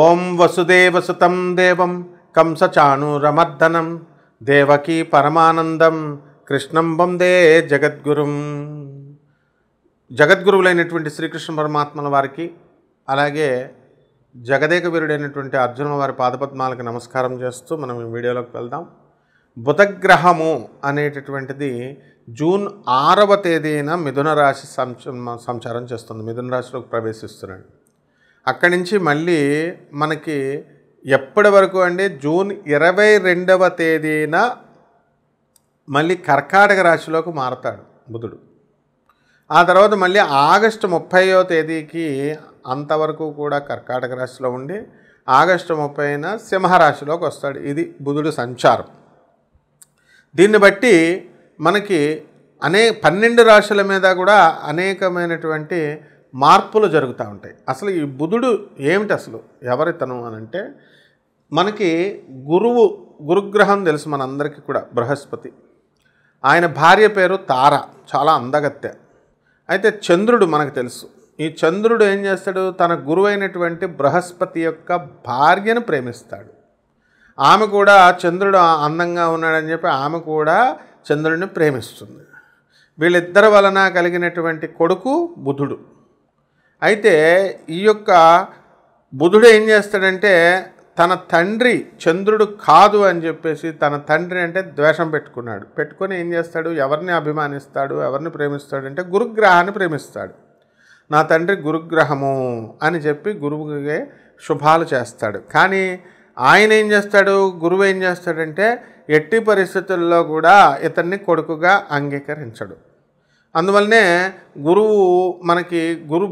ఓం వసుదేవసుతం దేవం కంసచాణూరమర్దనం దేవకీ పరమానందం కృష్ణం వందే జగద్గురుం. జగద్గురువులైనటువంటి శ్రీకృష్ణ పరమాత్మల వారికి, అలాగే జగదేక వీరుడైనటువంటి అర్జునుల వారి పాదపద్మాలకు నమస్కారం చేస్తూ మనం ఈ వీడియోలోకి వెళ్దాం. బుధగ్రహము అనేటటువంటిది జూన్ 6వ తేదీన మిథున రాశి సంచారం చేస్తుంది. మిథున రాశిలోకి ప్రవేశిస్తున్నాడు. అక్కడి నుంచి మళ్ళీ మనకి ఎప్పటి వరకు అంటే జూన్ 22వ తేదీన మళ్ళీ కర్కాటక రాశిలోకి మారతాడు బుధుడు. ఆ తర్వాత మళ్ళీ ఆగస్టు 30వ తేదీకి అంతవరకు కూడా కర్కాటక రాశిలో ఉండి ఆగస్టు 30న సింహరాశిలోకి వస్తాడు. ఇది బుధుడు సంచారం. దీన్ని బట్టి మనకి 12 రాశుల మీద కూడా అనేకమైనటువంటి మార్పులు జరుగుతూ ఉంటాయి. అసలు ఈ బుధుడు ఏమిటి, అసలు ఎవరితను అని అంటే, మనకి గురుగ్రహం తెలుసు మనందరికీ కూడా, బృహస్పతి. ఆయన భార్య పేరు తార, చాలా అందగత్తె. అయితే చంద్రుడు మనకు తెలుసు. ఈ చంద్రుడు ఏం చేస్తాడు, తన గురువైనటువంటి బృహస్పతి యొక్క భార్యను ప్రేమిస్తాడు. ఆమె కూడా చంద్రుడు అందంగా ఉన్నాడని చెప్పి ఆమె కూడా చంద్రుడిని ప్రేమిస్తుంది. వీళ్ళిద్దరి వలన కలిగినటువంటి కొడుకు బుధుడు. అయితే ఈ యొక్క బుధుడు ఏం చేస్తాడంటే, తన తండ్రి చంద్రుడు కాదు అని చెప్పేసి తన తండ్రి అంటే ద్వేషం పెట్టుకొని ఏం చేస్తాడు, ఎవరిని అభిమానిస్తాడు, ఎవరిని ప్రేమిస్తాడు అంటే గురుగ్రహాన్ని ప్రేమిస్తాడు. నా తండ్రి గురుగ్రహము అని చెప్పి గురువుకి శుభాలు చేస్తాడు. కానీ ఆయన ఏం చేస్తాడు, గురువు ఏం చేస్తాడంటే ఎట్టి పరిస్థితుల్లో కూడా ఇతన్ని కొడుకుగా అంగీకరించడు. అందువల్లనే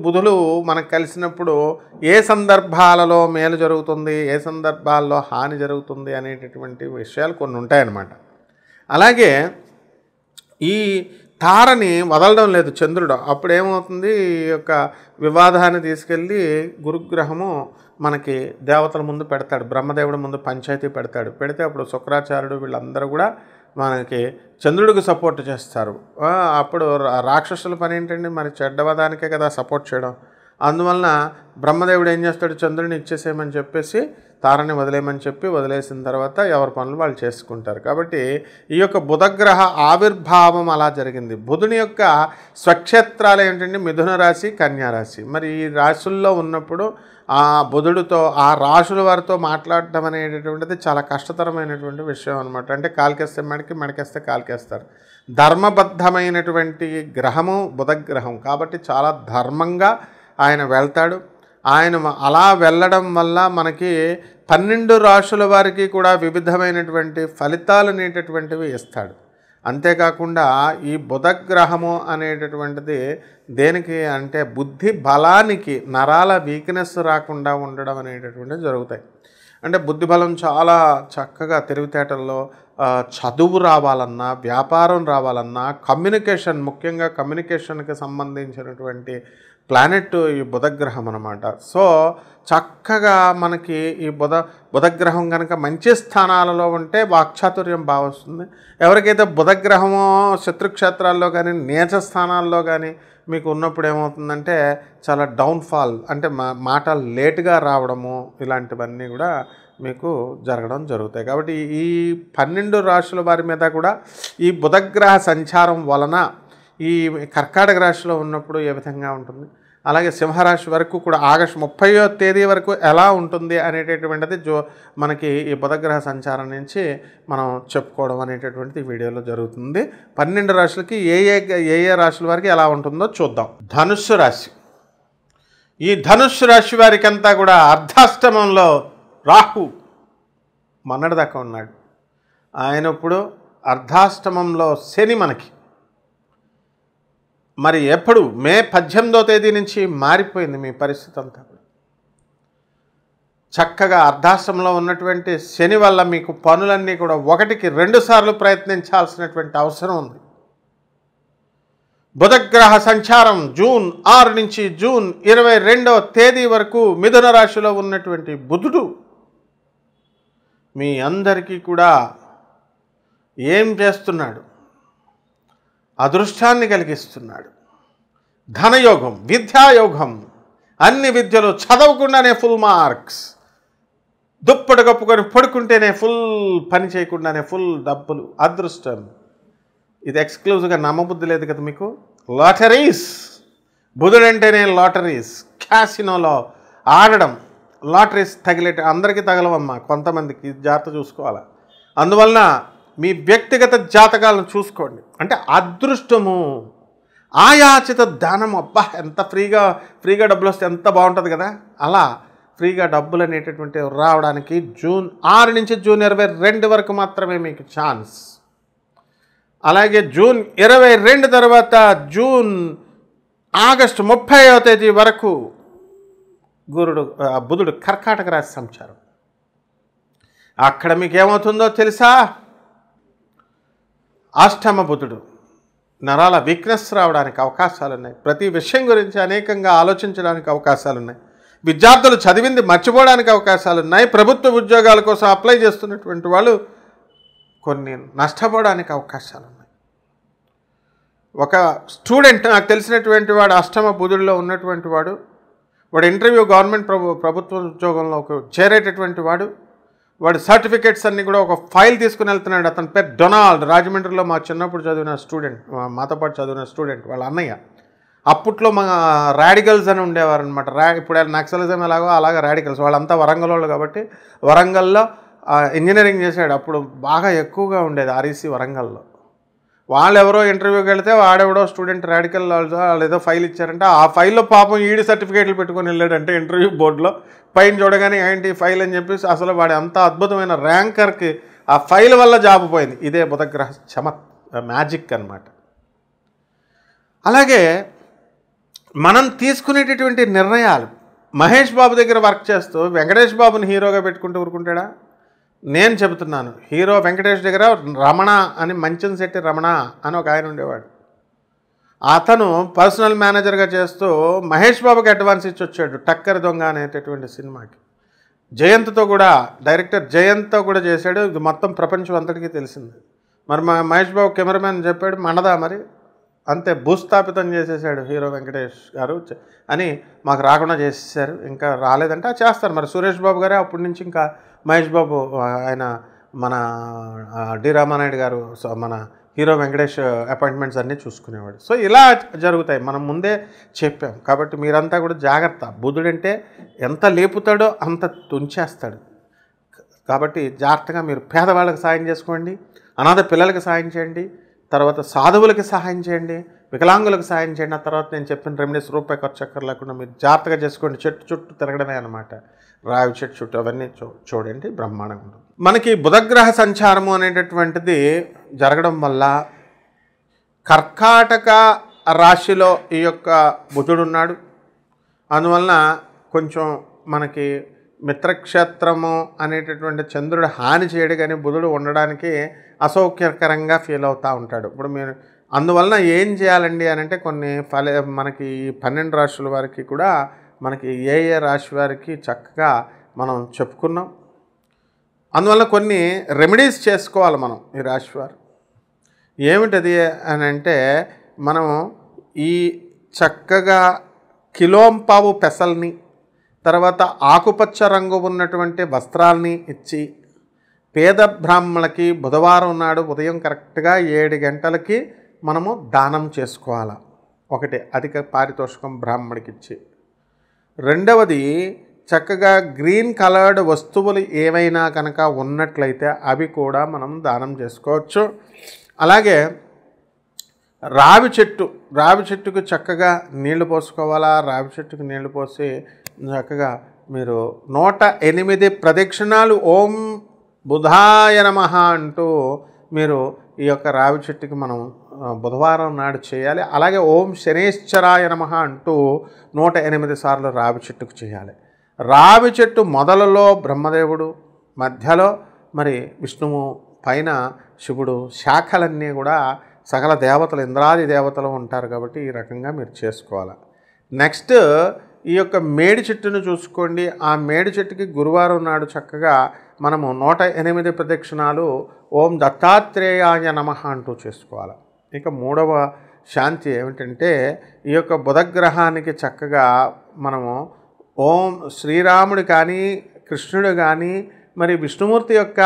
బుధులు మనకు కలిసినప్పుడు ఏ సందర్భాలలో మేలు జరుగుతుంది, ఏ సందర్భాల్లో హాని జరుగుతుంది అనేటటువంటి విషయాలు కొన్ని ఉంటాయన్నమాట. అలాగే ఈ తారని వదలడం లేదు చంద్రుడు. అప్పుడు ఏమవుతుంది, ఈ యొక్క వివాదాన్ని తీసుకెళ్ళి గురుగ్రహము మనకి దేవతల ముందు పెడతాడు, బ్రహ్మదేవుడి ముందు పంచాయతీ పెడితే అప్పుడు శుక్రాచార్యుడు వీళ్ళందరూ కూడా మనకి చంద్రుడికి సపోర్ట్ చేస్తారు. అప్పుడు రాక్షసుల పని ఏంటండి, మరి చెడ్డవదానికే కదా సపోర్ట్ చేయడం. అందువలన బ్రహ్మదేవుడు ఏం చేస్తాడు, చంద్రుడిని ఇచ్చేసేయమని చెప్పేసి తారని వదిలేసిన తర్వాత ఎవరి పనులు వాళ్ళు చేసుకుంటారు. కాబట్టి ఈ యొక్క బుధగ్రహ ఆవిర్భావం అలా జరిగింది. బుధుని యొక్క స్వక్షేత్రాలు ఏంటంటే మిథున రాశి, కన్యా రాశి. మరి ఈ రాశుల్లో ఉన్నప్పుడు ఆ బుధుడితో, ఆ రాశుల వారితో మాట్లాడటం అనేటటువంటిది చాలా కష్టతరమైనటువంటి విషయం అనమాట. అంటే కాలికేస్తే మెడకేస్తే కాలికేస్తారు. ధర్మబద్ధమైనటువంటి గ్రహము బుధగ్రహం కాబట్టి చాలా ధర్మంగా ఆయన వెళ్తాడు. ఆయన అలా వెళ్ళడం వల్ల మనకి 12 రాశుల వారికి కూడా వివిధమైనటువంటి ఫలితాలు అనేటటువంటివి ఇస్తాడు. అంతేకాకుండా ఈ బుధగ్రహము అనేటటువంటిది దేనికి అంటే బుద్ధి బలానికి, నరాల వీక్నెస్ రాకుండా ఉండడం అనేటటువంటివి జరుగుతాయి. అంటే బుద్ధి బలం చాలా చక్కగా తెలివితేటల్లో చదువు రావాలన్నా, వ్యాపారం రావాలన్నా, కమ్యూనికేషన్, ముఖ్యంగా కమ్యూనికేషన్కి సంబంధించినటువంటి ప్లానెట్ ఈ బుధగ్రహం అన్నమాట. సో చక్కగా మనకి ఈ బుధగ్రహం కనుక మంచి స్థానాలలో ఉంటే వాక్చాతుర్యం బాగా వస్తుంది. ఎవరికైతే బుధగ్రహమో శత్రుక్షేత్రాల్లో కానీ నీచ స్థానాల్లో కానీ మీకు ఉన్నప్పుడు ఏమవుతుందంటే చాలా డౌన్ఫాల్, అంటే మాటలు లేటుగా రావడము, ఇలాంటివన్నీ కూడా మీకు జరుగుతాయి. కాబట్టి ఈ 12 రాశుల వారి మీద కూడా ఈ బుధగ్రహ సంచారం వలన ఈ కర్కాటక రాశిలో ఉన్నప్పుడు ఏ విధంగా ఉంటుంది, అలాగే సింహరాశి వరకు కూడా ఆగస్టు 30వ తేదీ వరకు ఎలా ఉంటుంది అనేటటువంటిది మనకి ఈ బుధగ్రహ సంచారం నుంచి మనం చెప్పుకోవడం అనేటటువంటిది ఈ వీడియోలో జరుగుతుంది. 12 రాశులకి ఏ రాశుల వారికి ఎలా ఉంటుందో చూద్దాం. ధనుస్సు రాశి. ఈ ధనుస్సు రాశి వారికి అంతా కూడా అర్ధాష్టమంలో రాహు మొన్నటిదాకా ఉన్నాడు. ఆయన ఇప్పుడు అర్ధాష్టమంలో శని మనకి మరి ఎప్పుడు మే 18వ తేదీ నుంచి మారిపోయింది మీ పరిస్థితి అంతా కూడా. చక్కగా అర్ధాష్టమంలో ఉన్నటువంటి శని వల్ల మీకు పనులన్నీ కూడా 1కి 2 సార్లు ప్రయత్నించాల్సినటువంటి అవసరం ఉంది. బుధగ్రహ సంచారం జూన్ 6 నుంచి జూన్ 22వ తేదీ వరకు మిథున రాశిలో ఉన్నటువంటి బుధుడు మీ అందరికీ కూడా ఏం చేస్తున్నాడు, అదృష్టాన్ని కలిగిస్తున్నాడు. ధనయోగం, విద్యాయోగం, అన్ని విద్యలు చదవకుండానే ఫుల్ మార్క్స్, దుప్పటి కప్పుకొని పడుకుంటేనే ఫుల్ పని చేయకుండానే ఫుల్ డబ్బులు, అదృష్టం. ఇది ఎక్స్క్లూజివ్గా నమ్మబుద్ధి లేదు కదా మీకు. లాటరీస్, బుధుడంటేనే లాటరీస్, క్యాసినోలో ఆడడం, లాటరీస్ తగిలేట అందరికీ తగలవమ్మా, కొంతమందికి జాగ్రత్త చూసుకోవాలి. అందువలన మీ వ్యక్తిగత జాతకాలను చూసుకోండి. అంటే అదృష్టము, ఆయాచిత దానం, అబ్బా ఎంత ఫ్రీగా డబ్బులు వస్తే ఎంత బాగుంటుంది కదా. అలా ఫ్రీగా డబ్బులు అనేటటువంటివి రావడానికి జూన్ 6 నుంచి జూన్ 22 వరకు మాత్రమే మీకు ఛాన్స్. అలాగే జూన్ 22 తర్వాత ఆగస్టు 30వ తేదీ వరకు బుధుడు కర్కాటక రాశి సంచారం. అక్కడ మీకు ఏమవుతుందో తెలుసా? అష్టమ బుధుడు, నరాల వీక్నెస్ రావడానికి అవకాశాలు ఉన్నాయి. ప్రతి విషయం గురించి అనేకంగా ఆలోచించడానికి అవకాశాలు ఉన్నాయి. విద్యార్థులు చదివింది మర్చిపోవడానికి అవకాశాలు ఉన్నాయి. ప్రభుత్వ ఉద్యోగాల కోసం అప్లై చేస్తున్నటువంటి వాళ్ళు కొన్ని నష్టపోవడానికి అవకాశాలు ఉన్నాయి. ఒక స్టూడెంట్, నాకు తెలిసినటువంటి వాడు అష్టమ బుధుడిలో ఉన్నటువంటి వాడు ఇంటర్వ్యూ గవర్నమెంట్ ప్రభుత్వ ఉద్యోగంలో చేరేటటువంటి వాడు సర్టిఫికేట్స్ అన్నీ కూడా ఒక ఫైల్ తీసుకుని వెళ్తున్నాడు. అతని పేరు డొనాల్డ్, రాజమండ్రిలో మా చిన్నప్పుడు చదివిన స్టూడెంట్, మాతో పాటు చదివిన స్టూడెంట్, వాళ్ళ అన్నయ్య. అప్పట్లో మా రాడికల్స్ అని ఉండేవారు అనమాట. ఇప్పుడు నక్సలిజం ఎలాగో అలాగే రాడికల్స్, వాళ్ళంతా వరంగల్ వాళ్ళు కాబట్టి వరంగల్లో ఇంజనీరింగ్ చేశాడు. అప్పుడు బాగా ఎక్కువగా ఉండేది ఆర్ఈసీ వరంగల్లో. వాళ్ళు ఎవరో ఇంటర్వ్యూకి వెళ్తే వాడెవడో స్టూడెంట్ రాడికల్ వాళ్ళు ఏదో ఫైల్ ఇచ్చారంటే ఆ ఫైల్లో పాపం ఈడి సర్టిఫికేట్లు పెట్టుకొని వెళ్ళాడంటే ఇంటర్వ్యూ బోర్డులో. పైన చూడగానే ఏంటి ఫైల్ అని చెప్పేసి అసలు వాడి అంత అద్భుతమైన ర్యాంకర్కి ఆ ఫైల్ వల్ల జాబ్ పోయింది. ఇదే బుధగ్రహ మ్యాజిక్ అన్నమాట. అలాగే మనం తీసుకునేటటువంటి నిర్ణయాలు, మహేష్ బాబు దగ్గర వర్క్ చేస్తూ వెంకటేష్ బాబుని హీరోగా పెట్టుకుంటూ ఊరుకుంటాడా? నేను చెబుతున్నాను, హీరో వెంకటేష్ దగ్గర రమణ అని, మంచంశెట్టి రమణ అని ఒక ఆయన ఉండేవాడు. అతను పర్సనల్ మేనేజర్గా చేస్తూ మహేష్ బాబుకి అడ్వాన్స్ ఇచ్చి వచ్చాడు టక్కరి దొంగ అనేటటువంటి సినిమాకి. జయంత్తో కూడా, డైరెక్టర్ జయంత్తో కూడా చేశాడు. ఇది మొత్తం ప్రపంచం అంతటికీ తెలిసింది. మరి మహేష్ బాబు కెమెరామెన్ చెప్పాడు, మనదా మరి అంతే భూస్థాపితం చేసేసాడు హీరో వెంకటేష్ గారు అని, మాకు రాకుండా చేసేసారు. ఇంకా రాలేదంటే చేస్తారు. మరి సురేష్ బాబు గారే అప్పటి నుంచి ఇంకా మహేష్ బాబు ఆయన మన డి రామానాయుడు గారు మన హీరో వెంకటేష్ అపాయింట్మెంట్స్ అన్నీ చూసుకునేవాడు. సో ఇలా జరుగుతాయి, మనం ముందే చెప్పాం. కాబట్టి మీరంతా కూడా జాగ్రత్త. బుధుడంటే ఎంత లేపుతాడో అంత తుంచేస్తాడు. కాబట్టి జాగ్రత్తగా మీరు పేదవాళ్ళకి సాయం చేసుకోండి, అనాథ పిల్లలకి సాయం చేయండి, తర్వాత సాధువులకి సహాయం చేయండి, వికలాంగులకు సహాయం చేయండి. ఆ తర్వాత నేను చెప్పిన రెమెడీస్ రూపాయి ఖర్చు అక్కర్ లేకుండా మీరు జాగ్రత్తగా చేసుకోండి. చెట్టు చుట్టూ తిరగడమే అనమాట, రావి చెట్టు చుట్టూ అవన్నీ చూడండి, బ్రహ్మాండంగా ఉంటుంది. మనకి బుధగ్రహ సంచారము అనేటటువంటిది జరగడం వల్ల కర్కాటక రాశిలో ఈ యొక్క బుధుడు ఉన్నాడు. అందువలన కొంచెం మనకి మిత్రక్షేత్రము అనేటటువంటి చంద్రుడు హాని చేయడు, కానీ బుధుడు ఉండడానికి అసౌకర్యకరంగా ఫీల్ అవుతూ ఉంటాడు. ఇప్పుడు మీరు అందువలన ఏం చేయాలండి అని అంటే మనకి 12 రాశుల వారికి కూడా మనకి ఏ రాశి వారికి చక్కగా మనం చెప్పుకున్నాం. అందువల్ల కొన్ని రెమెడీస్ చేసుకోవాలి మనం ఈ రాశి వారు. ఏమిటది అని అంటే, మనం ఈ చక్కగా కిలోంపావు పెసల్ని, తర్వాత ఆకుపచ్చ రంగు ఉన్నటువంటి వస్త్రాల్ని ఇచ్చి పేద బ్రాహ్మణులకి బుధవారం నాడు ఉదయం కరెక్ట్గా 7 గంటలకి మనము దానం చేసుకోవాలి. ఒకటి అధిక పారితోషికం బ్రాహ్మడికి ఇచ్చి, రెండవది చక్కగా గ్రీన్ కలర్డ్ వస్తువులు ఏవైనా కనుక ఉన్నట్లయితే అవి కూడా మనం దానం చేసుకోవచ్చు. అలాగే రావి చెట్టుకు చక్కగా నీళ్లు పోసుకోవాలా. రావి చెట్టుకు నీళ్లు పోసి చక్కగా మీరు 108 ప్రదక్షిణాలు ఓం బుధాయ నమః అంటూ మీరు ఈ యొక్క రావి చెట్టుకి మనం బుధవారం నాడు చేయాలి. అలాగే ఓం శనేశ్వరాయ నమః అంటూ 108 సార్లు రావి చెట్టుకు చేయాలి. రావి చెట్టు మొదలలో బ్రహ్మదేవుడు, మధ్యలో మరి విష్ణువు, పైన శివుడు, శాఖలన్నీ కూడా సకల దేవతలు, ఇంద్రాది దేవతలు ఉంటారు. కాబట్టి ఈ రకంగా మీరు చేసుకోవాలి. నెక్స్ట్ ఈ యొక్క మేడి చెట్టును చూసుకోండి. ఆ మేడి చెట్టుకి గురువారం నాడు చక్కగా మనము 108 ప్రదక్షిణాలు ఓం దత్తాత్రేయాయ నమః అంటూ చేసుకోవాలి. ఇక మూడవ శాంతి ఏమిటంటే, ఈ యొక్క బుధగ్రహానికి చక్కగా మనము ఓం శ్రీరాముడి కానీ కృష్ణుడు కానీ మరి విష్ణుమూర్తి యొక్క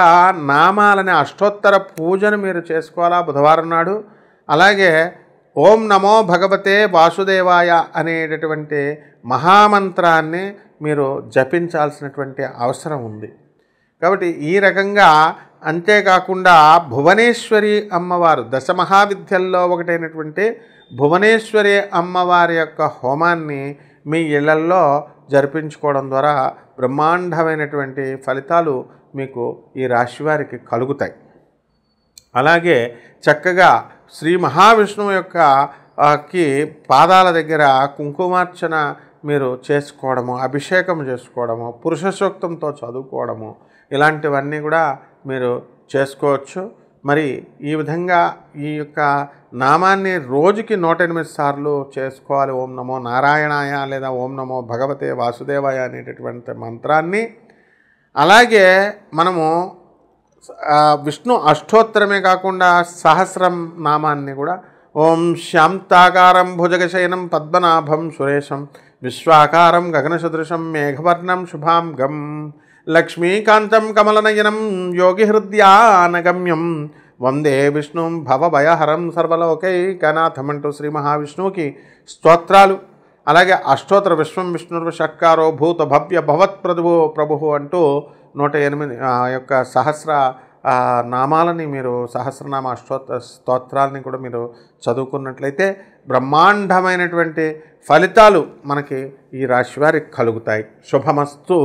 నామాలని అష్టోత్తర పూజను మీరు చేసుకోవాలా బుధవారం నాడు. అలాగే ఓం నమో భగవతే వాసుదేవాయ అనేటటువంటి మహామంత్రాన్ని మీరు జపించాల్సినటువంటి అవసరం ఉంది. కాబట్టి ఈ రకంగా, అంతేకాకుండా భువనేశ్వరి అమ్మవారు దశమహావిద్యల్లో ఒకటైనటువంటి భువనేశ్వరి అమ్మవారి యొక్క హోమాన్ని మీ ఇళ్లల్లో జరిపించుకోవడం ద్వారా బ్రహ్మాండమైనటువంటి ఫలితాలు మీకు ఈ రాశివారికి కలుగుతాయి. అలాగే చక్కగా శ్రీ మహావిష్ణువు యొక్క పాదాల దగ్గర కుంకుమార్చన మీరు చేసుకోవడము, అభిషేకం చేసుకోవడము, పురుష సూక్తంతో చదువుకోవడము, ఇలాంటివన్నీ కూడా మీరు చేసుకోవచ్చు. మరి ఈ విధంగా ఈ యొక్క నామాన్ని రోజుకి 108 సార్లు చేసుకోవాలి. ఓం నమో నారాయణాయ లేదా ఓం నమో భగవతే వాసుదేవాయ అనేటటువంటి మంత్రాన్ని. అలాగే మనము విష్ణు అష్టోత్తరమే కాకుండా సహస్రం నామాన్ని కూడా ఓం శాంతాకారం భుజగశయనం పద్మనాభం సురేశం విశ్వాకారం గగనసదృశం మేఘవర్ణం శుభాంగం లక్ష్మీకాంతం కమలనయనం యోగిహృద్యానగమ్యం వందే విష్ణుం భవభయహరం సర్వలోకైకనాథం అంటూ శ్రీ మహావిష్ణువుకి స్తోత్రాలు. అలాగే అష్టోత్తర విశ్వం విష్ణుర్వ షట్కారో భూత భవ్య భవత్ప్రభు అంటూ 108 యొక్క సహస్ర నామాలని మీరు సహస్రనామ స్తోత్రాలని కూడా మీరు చదువుకున్నట్లయితే బ్రహ్మాండమైనటువంటి ఫలితాలు మనకి ఈ రాశి వారికి కలుగుతాయి. శుభమస్తు.